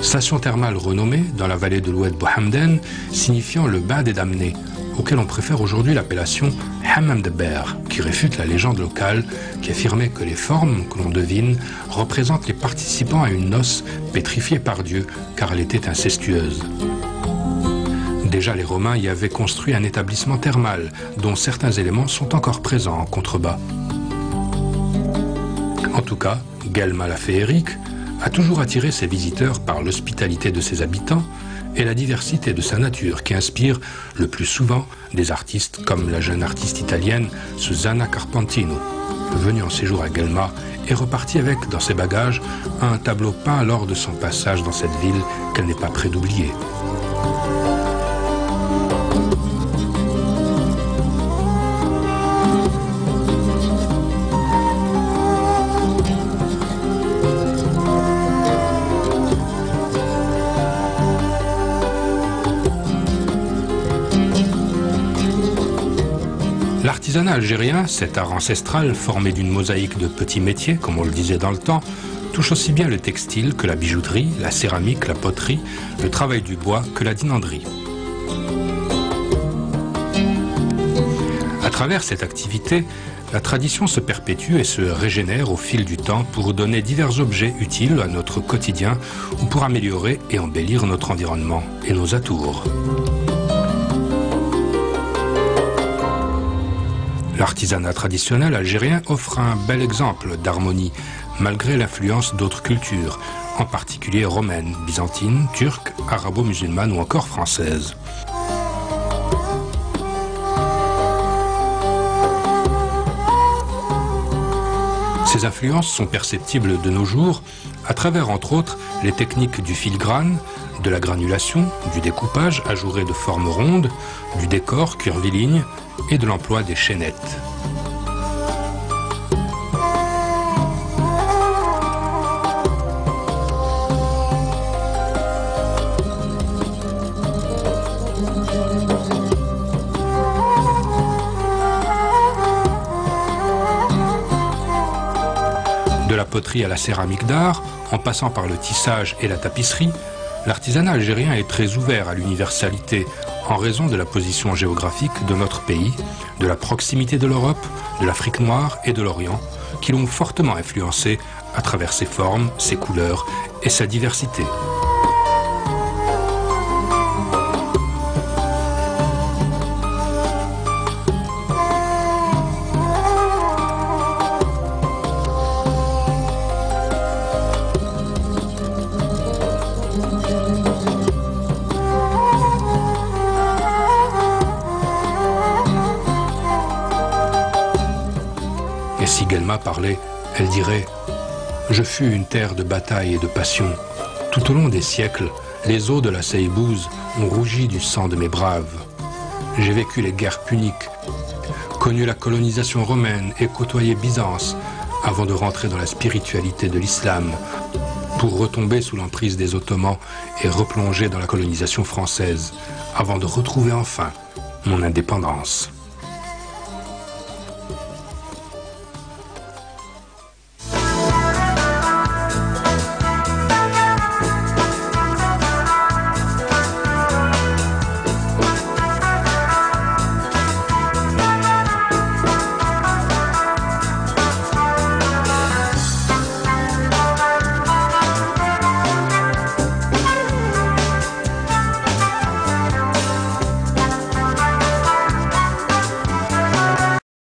Station thermale renommée dans la vallée de l'Oued Bouhamden, signifiant le bain des damnés, auquel on préfère aujourd'hui l'appellation Hammam Dabber, qui réfute la légende locale qui affirmait que les formes que l'on devine représentent les participants à une noce pétrifiée par Dieu car elle était incestueuse. Déjà les Romains y avaient construit un établissement thermal dont certains éléments sont encore présents en contrebas. En tout cas, Guelma la féerique a toujours attiré ses visiteurs par l'hospitalité de ses habitants et la diversité de sa nature qui inspire le plus souvent des artistes comme la jeune artiste italienne Susanna Carpentino, venue en séjour à Guelma et repartie avec dans ses bagages un tableau peint lors de son passage dans cette ville qu'elle n'est pas près d'oublier. L'artisanat algérien, cet art ancestral formé d'une mosaïque de petits métiers, comme on le disait dans le temps, touche aussi bien le textile que la bijouterie, la céramique, la poterie, le travail du bois que la dinanderie. À travers cette activité, la tradition se perpétue et se régénère au fil du temps pour donner divers objets utiles à notre quotidien ou pour améliorer et embellir notre environnement et nos atours. L'artisanat traditionnel algérien offre un bel exemple d'harmonie, malgré l'influence d'autres cultures, en particulier romaines, byzantines, turques, arabo-musulmanes ou encore françaises. Ces influences sont perceptibles de nos jours à travers, entre autres, les techniques du filigrane, de la granulation, du découpage ajouré de formes rondes, du décor curviligne et de l'emploi des chaînettes. De la poterie à la céramique d'art, en passant par le tissage et la tapisserie, l'artisanat algérien est très ouvert à l'universalité en raison de la position géographique de notre pays, de la proximité de l'Europe, de l'Afrique noire et de l'Orient, qui l'ont fortement influencé à travers ses formes, ses couleurs et sa diversité. Et si Guelma parlait, elle dirait « Je fus une terre de bataille et de passion. Tout au long des siècles, les eaux de la Seybouze ont rougi du sang de mes braves. J'ai vécu les guerres puniques, connu la colonisation romaine et côtoyé Byzance avant de rentrer dans la spiritualité de l'islam, pour retomber sous l'emprise des Ottomans et replonger dans la colonisation française, avant de retrouver enfin mon indépendance. »